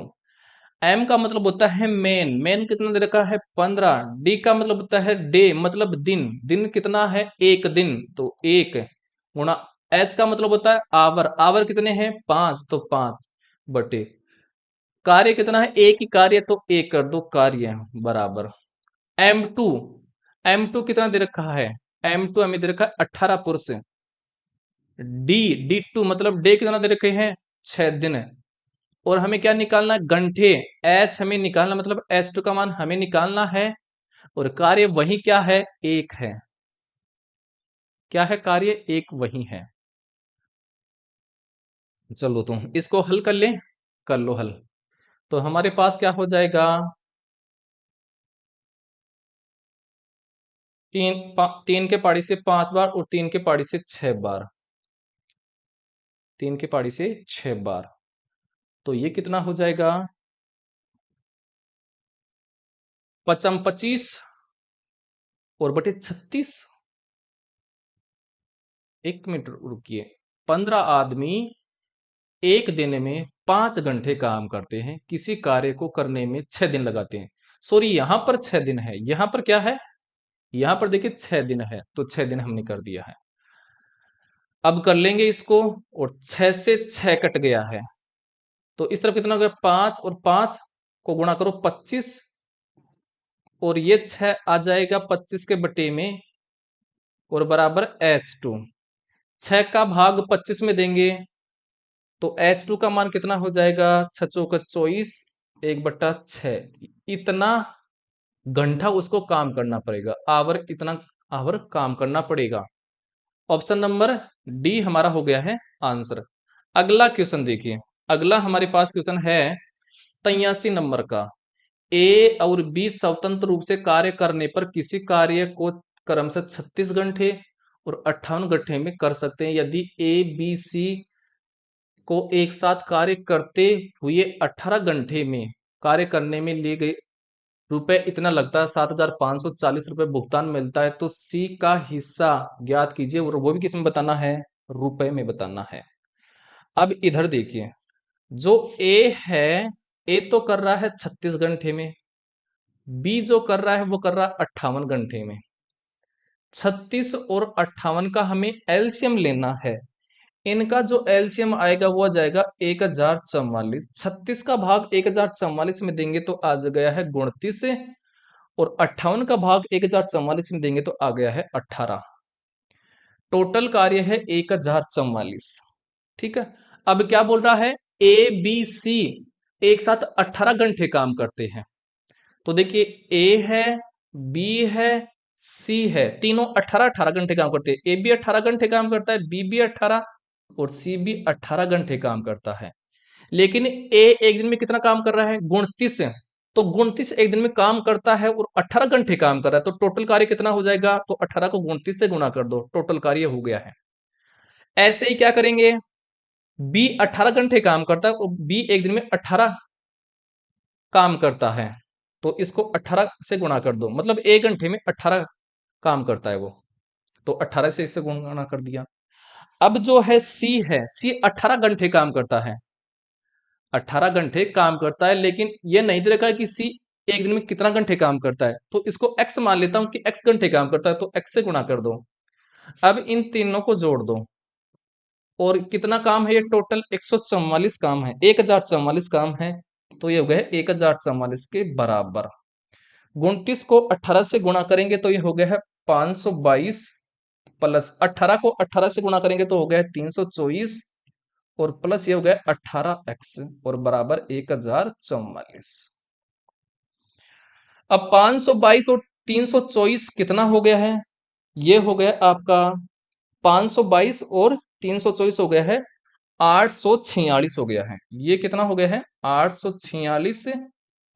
M का मतलब होता है मेन, मेन कितना दे रखा है? 15। डी का मतलब होता है डे, मतलब दिन, दिन कितना है? एक दिन, तो एक गुणा। एच का मतलब होता है आवर, आवर कितने हैं? 5, तो 5 बटे कार्य कितना है? एक ही कार्य, तो एक कर दो कार्य बराबर M2। M2 कितना दे रखा है? M2 हमें दे रखा है 18 पुरुष। डी D2 मतलब डे कितना दे रखे हैं? 6 दिन। और हमें क्या निकालना है? घंटे। एच हमें निकालना, मतलब H2 का मान हमें निकालना है। और कार्य वही क्या है? एक है। क्या है कार्य? एक वही है। चलो तो इसको हल कर ले, कर लो हल। तो हमारे पास क्या हो जाएगा? तीन के पाड़ी से 5 बार और 3 के पाड़ी से 6 बार, 3 के पाड़ी से 6 बार, तो ये कितना हो जाएगा? पचम 25 और बटे 36। एक मिनट रुकिए। 15 आदमी एक दिन में 5 घंटे काम करते हैं, किसी कार्य को करने में 6 दिन लगाते हैं। सॉरी, यहां पर 6 दिन है, यहां पर क्या है? यहां पर देखिए 6 दिन है, तो 6 दिन हमने कर दिया है। अब कर लेंगे इसको, और 6 से 6 कट गया है, तो इस तरफ कितना हो गया? 5 और 5 को गुणा करो 25, और ये 6 आ जाएगा 25 के बटे में, और बराबर H2। 6 का भाग 25 में देंगे तो H2 का मान कितना हो जाएगा? 6 चौका 24, 1/6। इतना घंटा उसको काम करना पड़ेगा, आवर, इतना आवर काम करना पड़ेगा। ऑप्शन नंबर डी हमारा हो गया है आंसर। अगला क्वेश्चन देखिए। अगला हमारे पास क्वेश्चन है 83 नंबर का। ए और बी स्वतंत्र रूप से कार्य करने पर किसी कार्य को क्रम से 36 घंटे और 58 घंटे में कर सकते हैं। यदि ए बी सी को एक साथ कार्य करते हुए 18 घंटे में कार्य करने में लिए गए रुपए इतना लगता है, 7,540 रुपए भुगतान मिलता है, तो सी का हिस्सा ज्ञात कीजिए, और वो भी किस में बताना है? रुपए में बताना है। अब इधर देखिए, जो ए है, ए तो कर रहा है 36 घंटे में, बी जो कर रहा है वो कर रहा है 58 घंटे में। 36 और 58 का हमें एलसीएम लेना है। इनका जो एलसीएम आएगा वो आ जाएगा 1044। 36 का भाग 1044 में देंगे तो आ गया है 29, और 58 का भाग 1044 में देंगे तो आ गया है 18। टोटल कार्य है 1044। ठीक है। अब क्या बोल रहा है? ए बी सी एक साथ 18 घंटे काम करते हैं। तो देखिए, ए है, बी है, सी है, तीनों 18-18 घंटे काम करते हैं। ए भी 18 घंटे काम करता है, बी भी 18 और सी भी 18 घंटे काम करता है। लेकिन ए एक दिन में कितना काम कर रहा है? 29। तो 29 एक दिन में काम करता है और 18 घंटे काम कर रहा है, तो टोटल कार्य कितना हो जाएगा? तो 18 को 29 से गुणा कर दो, टोटल कार्य हो गया है। ऐसे ही क्या करेंगे? बी 18 घंटे काम करता है और बी एक दिन में 18 काम करता है, तो इसको 18 से गुणा कर दो, मतलब एक घंटे में 18 काम करता है वो, तो 18 से इससे गुणा कर दिया। अब जो है सी 18 घंटे काम करता है, 18 घंटे काम करता है, लेकिन ये नहीं दे रखा है कि सी एक दिन में कितना घंटे काम करता है, तो इसको एक्स मान लेता हूं कि एक्स घंटे काम करता है, तो एक्स से गुणा कर दो। अब इन तीनों को जोड़ दो, और कितना काम है? ये टोटल 144 काम है, 1044 काम है, तो ये हो गए 1044 के बराबर। 29 को 18 से गुणा करेंगे तो ये हो गया है 522 प्लस 18 को 18 से गुणा करेंगे तो हो गया है 324 और प्लस ये हो गया 18x और बराबर 1044। अब 522 और 324 कितना हो गया है? ये हो गया आपका 522 और 324 हो गया है 846 हो गया है। ये कितना हो गया है? 846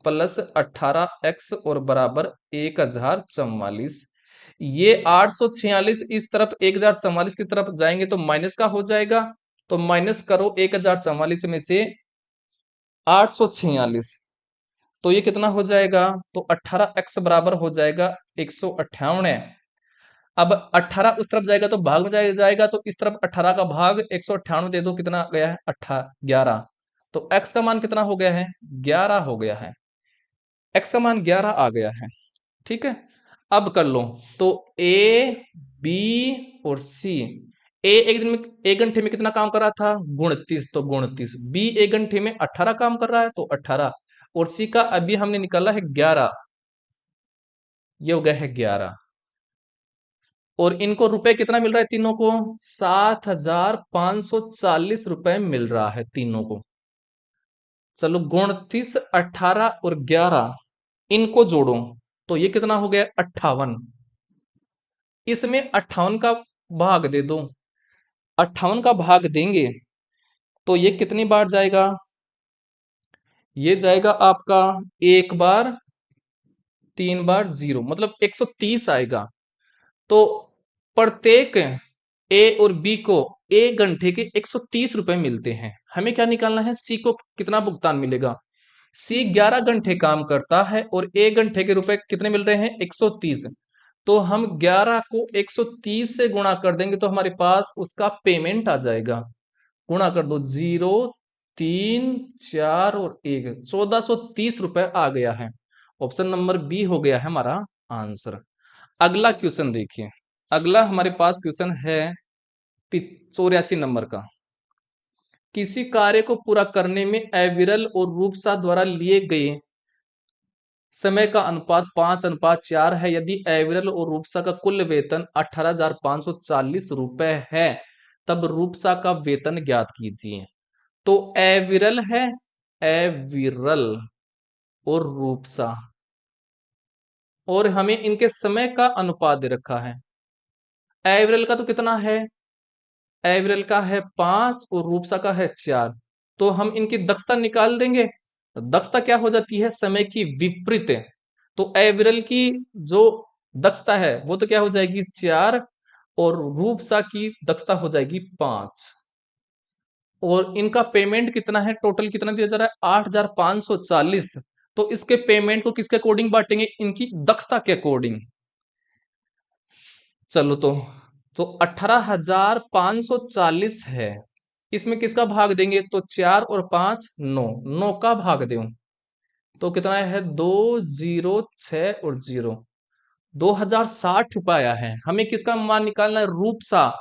प्लस 18x और बराबर 1044। ये 846 इस तरफ 1044 की तरफ जाएंगे तो माइनस का हो जाएगा, तो माइनस करो 1044 में से 846, तो ये कितना हो जाएगा? तो 18x बराबर हो जाएगा 158। अब 18 उस तरफ जाएगा तो भाग में जाएगा, तो इस तरफ 18 का भाग 198 दे दो, कितना गया है? 11। तो x का मान कितना हो गया है? 11 हो गया है। x का मान 11 आ गया है। ठीक है, अब कर लो तो a, b और c। a एक दिन में, एक घंटे में कितना काम कर रहा था? 29, तो 29। b एक घंटे में 18 काम कर रहा है तो 18, और c का अभी हमने निकाला है 11, ये हो गया है 11। और इनको रुपए कितना मिल रहा है तीनों को? 7,540 रुपए मिल रहा है तीनों को। चलो 29, 18 और 11 इनको जोड़ो तो ये कितना हो गया? 58। इसमें 58 का भाग दे दो। 58 का भाग देंगे तो ये कितनी बार जाएगा? ये जाएगा आपका एक बार, 3 बार, 0, मतलब 130 आएगा। तो प्रत्येक ए और बी को एक घंटे के 130 रुपए मिलते हैं। हमें क्या निकालना है? सी को कितना भुगतान मिलेगा? सी 11 घंटे काम करता है और एक घंटे के रुपए कितने मिल रहे हैं? 130। तो हम 11 को 130 से गुणा कर देंगे तो हमारे पास उसका पेमेंट आ जाएगा। गुणा कर दो, 0, 3, 4 और 1, 1430 रुपए आ गया है। ऑप्शन नंबर बी हो गया है हमारा आंसर। अगला क्वेश्चन देखिए। अगला हमारे पास क्वेश्चन है 84 नंबर का। किसी कार्य को पूरा करने में अविरल और रूपसा द्वारा लिए गए समय का अनुपात 5:4 है। यदि अविरल और रूपसा का कुल वेतन 18,540 रुपए है, तब रूपसा का वेतन ज्ञात कीजिए। तो अविरल है, अविरल और रूपसा, और हमें इनके समय का अनुपात दे रखा है। अविरल का तो कितना है? एवरेल का है 5 और रूपसा का है 4। तो हम इनकी दक्षता निकाल देंगे। तो दक्षता क्या हो जाती है? समय की विपरीत। तो एवरेल की जो दक्षता है वो तो क्या हो जाएगी? 4, और रूपसा की दक्षता हो जाएगी 5। और इनका पेमेंट कितना है? टोटल कितना दिया जा रहा है? 8,540। तो इसके पेमेंट को किसके अकॉर्डिंग बांटेंगे? इनकी दक्षता के अकॉर्डिंग। चलो तो 18,540 है, इसमें किसका भाग देंगे? तो 4 और 5, 9, 9 का भाग दो तो कितना है? 206 और 0, 2060 रुपया आया है। हमें किसका मान निकालना है? रूपसा।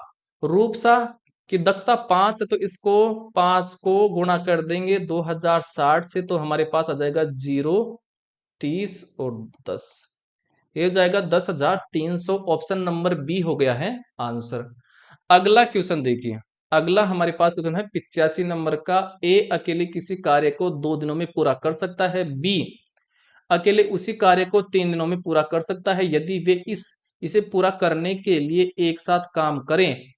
रूपसा की दक्षता 5 है तो इसको 5 को गुणा कर देंगे 2060 से, तो हमारे पास आ जाएगा 0, 30 और 10। ये हो जाएगा 10,300। ऑप्शन नंबर बी हो गया है आंसर। अगला क्वेश्चन देखिए। अगला हमारे पास क्वेश्चन है 85 नंबर का। ए अकेले किसी कार्य को 2 दिनों में पूरा कर सकता है। बी अकेले उसी कार्य को 3 दिनों में पूरा कर सकता है। यदि वे इसे पूरा करने के लिए एक साथ काम करें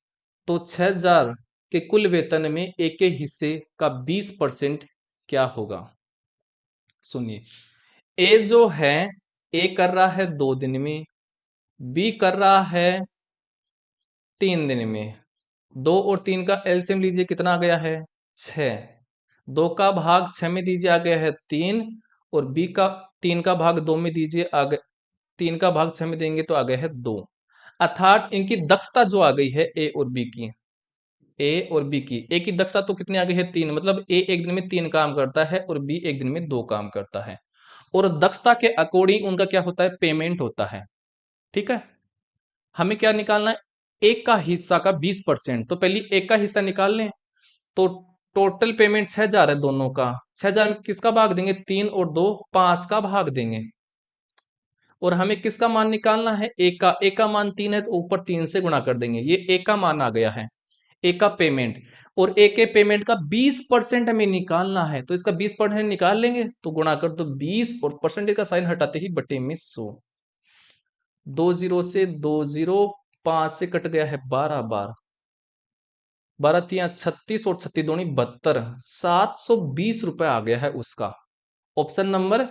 तो 6,000 के कुल वेतन में ए के हिस्से का 20% क्या होगा? सुनिए, ए जो है, ए कर रहा है 2 दिन में, बी कर रहा है 3 दिन में। 2 और 3 का एलसीएम लीजिए, कितना आ गया है? 6। 2 का भाग 6 में दीजिए, आ गया है 3। और बी का 3 का भाग 2 में दीजिए, आ गया 3 का भाग 6 में देंगे तो आ गया है 2। अर्थात इनकी दक्षता जो आ गई है ए और बी की, ए और बी की, ए की दक्षता तो कितनी आ गई है? 3, मतलब ए एक दिन में 3 काम करता है और बी एक दिन में 2 काम करता है। और दक्षता के अकॉर्डिंग उनका क्या होता है? पेमेंट होता है। ठीक है, हमें क्या निकालना है? एक का हिस्सा का 20%। तो पहले एक का हिस्सा निकाल लें। तो टोटल पेमेंट 6,000 है दोनों का। 6,000 में किसका भाग देंगे? 3 और 2, 5 का भाग देंगे। और हमें किसका मान निकालना है, ए का मान 3 है तो ऊपर 3 से गुणा कर देंगे, ये ए का मान आ गया है, ए का पेमेंट। और ए के पेमेंट का 20% हमें निकालना है, तो इसका 20% निकाल लेंगे, तो गुणा कर दो 20 और परसेंटेज का साइन हटाते ही बटे में 100। 20 से 20, 5 से कट गया है 12 बार, 12 तिया 36 और 36 दूनी 72, 720 रुपए आ गया है उसका। ऑप्शन नंबर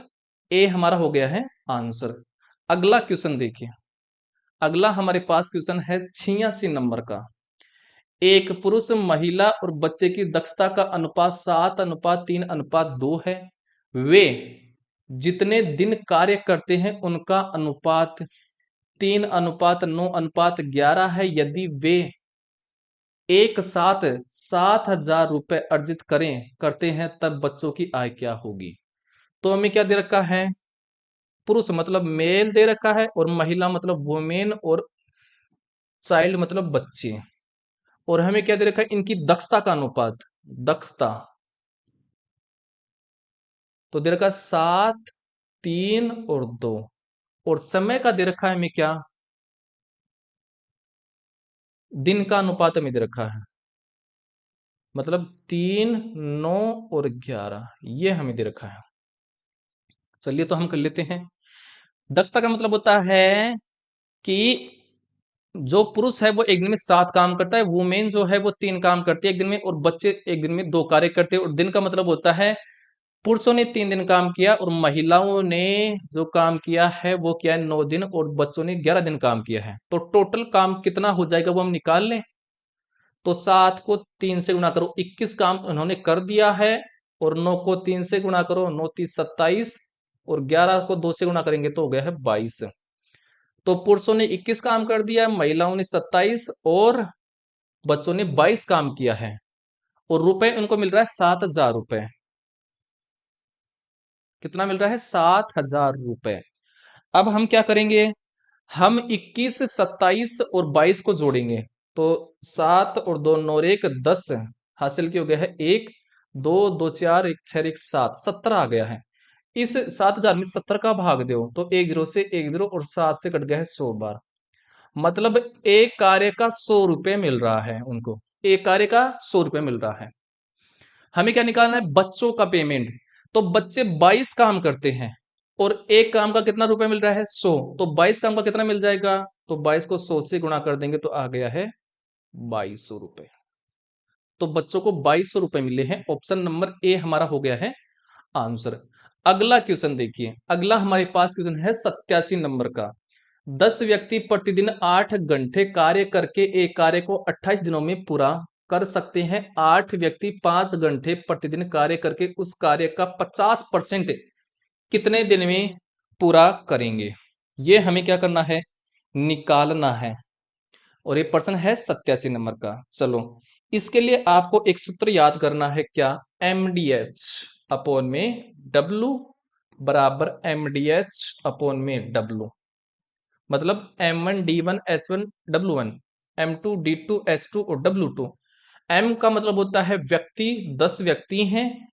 ए हमारा हो गया है आंसर। अगला क्वेश्चन देखिए, अगला हमारे पास क्वेश्चन है 86 नंबर का। एक पुरुष, महिला और बच्चे की दक्षता का अनुपात 7:3:2 है। वे जितने दिन कार्य करते हैं उनका अनुपात 3:9:11 है। यदि वे एक साथ 7,000 रुपए अर्जित करते हैं तब बच्चों की आय क्या होगी। तो हमें क्या दे रखा है, पुरुष मतलब मेल दे रखा है, और महिला मतलब वुमेन, और चाइल्ड मतलब बच्चे। और हमें क्या दे रखा है, इनकी दक्षता का अनुपात, दक्षता तो दे रखा है 7, 3 और 2। और समय का दे रखा है हमें क्या, दिन का अनुपात हमें दे रखा है, मतलब 3, 9 और 11, ये हमें दे रखा है। चलिए तो हम कर लेते हैं। दक्षता का मतलब होता है कि जो पुरुष है वो एक दिन में 7 काम करता है, वुमेन जो है वो 3 काम करती है एक दिन में, और बच्चे एक दिन में 2 कार्य करते हैं। और दिन का मतलब होता है पुरुषों ने 3 दिन काम किया, और महिलाओं ने जो काम किया है वो किया है 9 दिन, और बच्चों ने 11 दिन काम किया है। तो टोटल काम कितना हो जाएगा वो हम निकाल लें। तो 7 को 3 से गुणा करो, 21 काम उन्होंने कर दिया है। और 9 को 3 से गुणा करो, 9 3 27, और 11 को 2 से गुणा करेंगे तो हो गया है 22। तो पुरुषों ने 21 काम कर दिया, महिलाओं ने 27 और बच्चों ने 22 काम किया है। और रुपए उनको मिल रहा है 7,000 रुपए। कितना मिल रहा है, 7,000 रुपए। अब हम क्या करेंगे, हम 21, 27 और 22 को जोड़ेंगे। तो 7 और 2 9 और 1 10 हासिल किया, हो गया है 1 2 2 4 1 6 1 7, 17 आ गया है। इस 7,000 में 70 का भाग दो तो 1 जीरो से 1 जीरो, और 7 से कट गया है 100 बार। मतलब एक कार्य का 100 रुपए मिल रहा है उनको, एक कार्य का 100 रुपए मिल रहा है। हमें क्या निकालना है, बच्चों का पेमेंट। तो बच्चे 22 काम करते हैं, और एक काम का कितना रुपए मिल रहा है, 100। तो 22 काम का कितना मिल जाएगा, तो 22 को 100 से गुणा कर देंगे तो आ गया है 2200 रुपए। तो बच्चों को 2200 रुपए मिले हैं। ऑप्शन नंबर ए हमारा हो गया है आंसर। अगला क्वेश्चन देखिए, अगला हमारे पास क्वेश्चन है 87 नंबर का। 10 व्यक्ति प्रतिदिन 8 घंटे कार्य करके एक कार्य को 28 दिनों में पूरा कर सकते हैं। 8 व्यक्ति 5 घंटे प्रतिदिन कार्य करके उस कार्य का 50% कितने दिन में पूरा करेंगे। ये हमें क्या करना है, निकालना है। और ये प्रश्न है 87 नंबर का। चलो इसके लिए आपको एक सूत्र याद करना है, क्या, एम डी एच अपॉन में डब्लू बराबर एम डी एच अपॉन में डब्लू। मतलब M1 D1 H1 W1, M2 D2 H2 और W2। M का मतलब होता है व्यक्ति, 10 व्यक्ति हैं,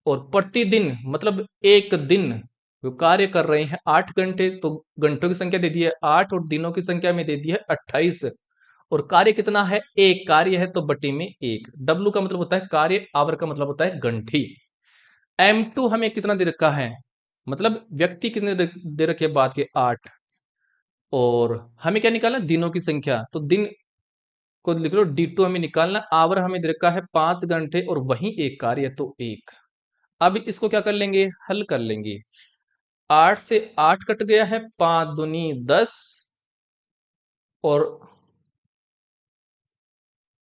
और प्रतिदिन मतलब एक दिन जो कार्य कर रहे हैं 8 घंटे, तो घंटों की संख्या दे दी है 8, और दिनों की संख्या में दे दी है 28। और कार्य कितना है, एक कार्य है तो बटे में 1। W का मतलब होता है कार्य, आवर का मतलब होता है घंटी। M2 हमें कितना दे रखा है, मतलब व्यक्ति कितने दे रखे बाद के 8, और हमें क्या निकालना, दिनों की संख्या, तो दिन को लिख लो D2 हमें निकालना। आवर हमें दे रखा है 5 घंटे, और वहीं एक कार्य तो 1। अब इसको क्या कर लेंगे, हल कर लेंगे। 8 से 8 कट गया है, 5 दूनी 10, और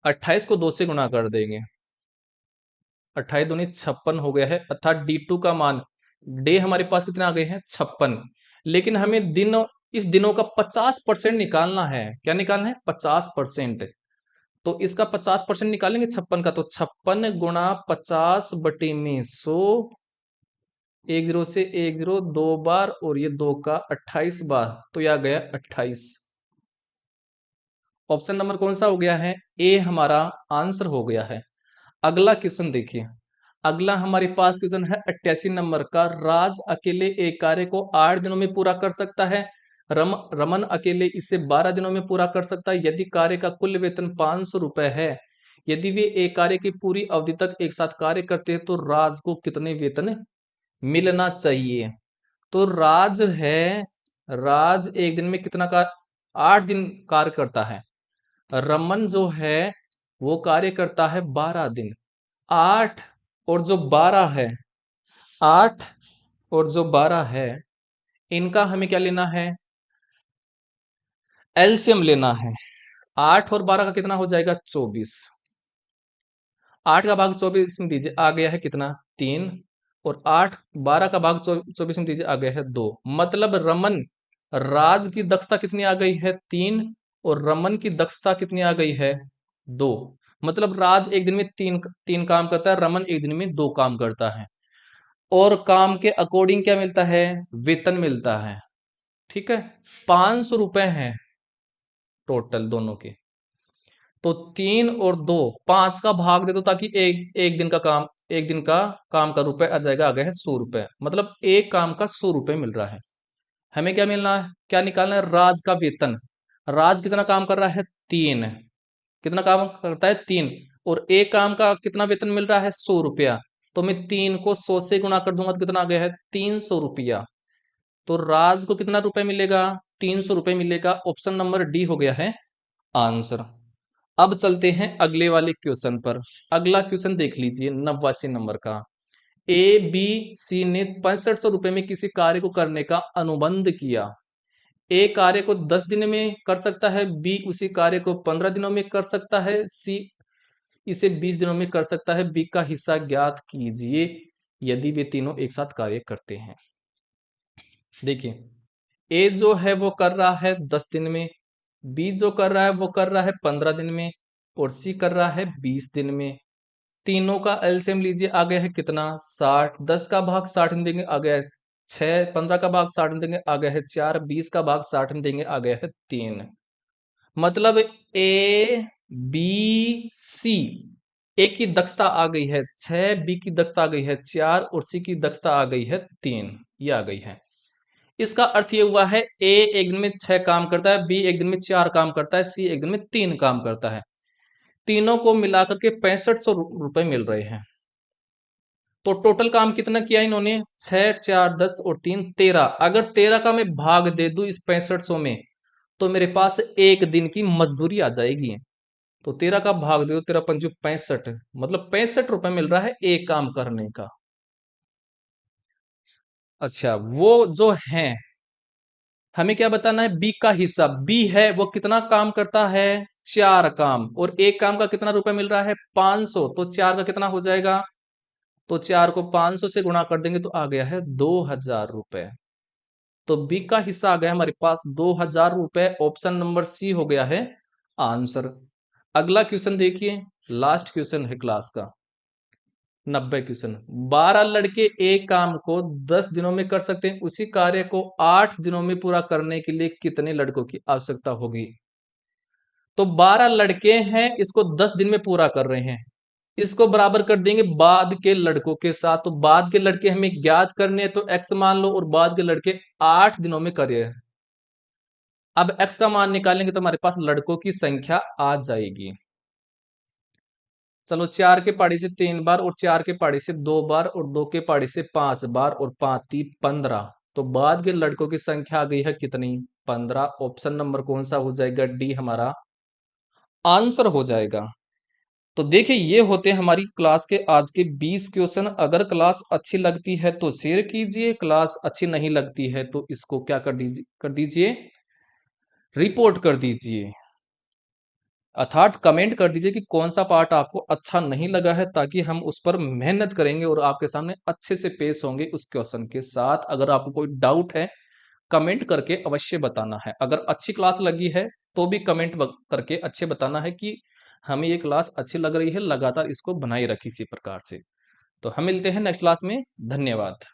28 को 2 से गुणा कर देंगे, 28 दूनी 56 हो गया है। अर्थात D2 का मान, डे हमारे पास कितने आ गए हैं, 56। लेकिन हमें दिनों, इस दिनों का 50% निकालना है। क्या निकालना है, 50%। तो इसका 50% निकालेंगे 56 का, तो 56 गुणा 50 बटे में 100, 1 जीरो से 1 जीरो 2 बार, और ये 2 का 28 बार, तो यह आ गया 28। ऑप्शन नंबर कौन सा हो गया है, ए हमारा आंसर हो गया है। अगला क्वेश्चन देखिए, अगला हमारे पास क्वेश्चन है 88 नंबर का। राज अकेले एक कार्य को 8 दिनों में पूरा कर सकता है, रमन अकेले इसे 12 दिनों में पूरा कर सकता है। यदि कार्य का कुल वेतन 500 रुपए है, यदि वे एक कार्य की पूरी अवधि तक एक साथ कार्य करते हैं तो राज को कितने वेतन मिलना चाहिए। तो राज एक दिन में कितना 8 दिन कार्य करता है। रमन जो है वो कार्य करता है 12 दिन। 8 और जो 12 है, 8 और जो 12 है, इनका हमें क्या लेना है, एलसीएम लेना है। 8 और 12 का कितना हो जाएगा, 24। 8 का भाग 24 में दीजिए, आ गया है कितना, 3। और 8 12 का भाग 24 में दीजिए, आ गया है 2। मतलब राज की दक्षता कितनी आ गई है, 3। और रमन की दक्षता कितनी आ गई है, 2। मतलब राज एक दिन में तीन तीन काम करता है, रमन एक दिन में 2 काम करता है। और काम के अकॉर्डिंग क्या मिलता है, वेतन मिलता है। ठीक है, 500 रुपए हैं टोटल दोनों के। तो 3 और 2, 5 का भाग दे दो ताकि एक दिन का काम, एक दिन का रुपए आ जाएगा, आ गया है 100 रुपए। मतलब एक काम का 100 रुपए मिल रहा है। हमें क्या मिलना है, क्या निकालना है, राज का वेतन। राज कितना काम कर रहा है, 3। कितना काम करता है, 3। और एक काम का कितना वेतन मिल रहा है, 100 रुपया। तो मैं 3 को 100 से गुणा कर दूंगा तो कितना आ गया है, 300 रुपया। तो राज को कितना रुपए मिलेगा, 300 रुपए मिलेगा। ऑप्शन नंबर डी हो गया है आंसर। अब चलते हैं अगले वाले क्वेश्चन पर। अगला क्वेश्चन देख लीजिए 89 नंबर का। ए बी सी ने 6500 रुपए में किसी कार्य को करने का अनुबंध किया। ए कार्य को 10 दिन में कर सकता है, बी उसी कार्य को 15 दिनों में कर सकता है, सी इसे 20 दिनों में कर सकता है। बी का हिस्सा ज्ञात कीजिए यदि वे तीनों एक साथ कार्य करते हैं। देखिए, ए जो है वो कर रहा है 10 दिन में, बी जो कर रहा है वो कर रहा है 15 दिन में, और सी कर रहा है 20 दिन में। तीनों का एलसीएम लीजिए, आ गया है कितना, 60। 10 का भाग 60 में देंगे, आ गया है 6। 15 का भाग 60 में देंगे, आ गया है 4। 20 का भाग 60 में देंगे, आ गया है 3। मतलब ए बी सी, ए की दक्षता आ गई है 6, बी की दक्षता आ गई है 4, और सी की दक्षता आ गई है 3। ये आ गई है। इसका अर्थ ये हुआ है, ए एक दिन में 6 काम करता है, बी एक दिन में 4 काम करता है, सी एक दिन में 3 काम करता है। तीनों को मिलाकर के 6500 रुपए मिल रहे हैं। तो टोटल काम कितना किया इन्होंने, 6 4 10 और 3 13। अगर 13 का मैं भाग दे दूं इस 6500 में, तो मेरे पास एक दिन की मजदूरी आ जाएगी। तो 13 का भाग दो, 13 पंचू 65, मतलब 65 रुपए मिल रहा है एक काम करने का। अच्छा, वो जो है, हमें क्या बताना है, बी का हिस्सा। बी है वो कितना काम करता है, 4 काम, और एक काम का कितना रुपए मिल रहा है, 500। तो 4 का कितना हो जाएगा, तो 4 को 500 से गुणा कर देंगे तो आ गया है 2000 रुपए। तो बी का हिस्सा आ गया हमारे पास 2000 रुपए। ऑप्शन नंबर सी हो गया है आंसर। अगला क्वेश्चन देखिए, लास्ट क्वेश्चन है क्लास का, 90 क्वेश्चन। 12 लड़के एक काम को 10 दिनों में कर सकते हैं, उसी कार्य को 8 दिनों में पूरा करने के लिए कितने लड़कों की आवश्यकता होगी। तो 12 लड़के हैं, इसको 10 दिन में पूरा कर रहे हैं, इसको बराबर कर देंगे बाद के लड़कों के साथ। तो बाद के लड़के हमें ज्ञात करने हैं, तो x मान लो, और बाद के लड़के 8 दिनों में करिए। अब x का मान निकालेंगे तो हमारे पास लड़कों की संख्या आ जाएगी। चलो, 4 के पहाड़ी से 3 बार, और 4 के पहाड़ी से 2 बार, और 2 के पहाड़ी से 5 बार, और 5 3 15। तो बाद के लड़कों की संख्या आ गई है कितनी, 15। ऑप्शन नंबर कौन सा हो जाएगा, डी हमारा आंसर हो जाएगा। तो देखिए, ये होते हैं हमारी क्लास के आज के 20 क्वेश्चन। अगर क्लास अच्छी लगती है तो शेयर कीजिए, क्लास अच्छी नहीं लगती है तो इसको क्या कर दीजिए, रिपोर्ट कर दीजिए। अर्थात कमेंट कर दीजिए कि कौन सा पार्ट आपको अच्छा नहीं लगा है, ताकि हम उस पर मेहनत करेंगे और आपके सामने अच्छे से पेश होंगे उस क्वेश्चन के साथ। अगर आपको कोई डाउट है, कमेंट करके अवश्य बताना है। अगर अच्छी क्लास लगी है तो भी कमेंट करके अच्छे बताना है कि हमें ये क्लास अच्छी लग रही है, लगातार इसको बनाए रखी इसी प्रकार से। तो हम मिलते हैं नेक्स्ट क्लास में। धन्यवाद।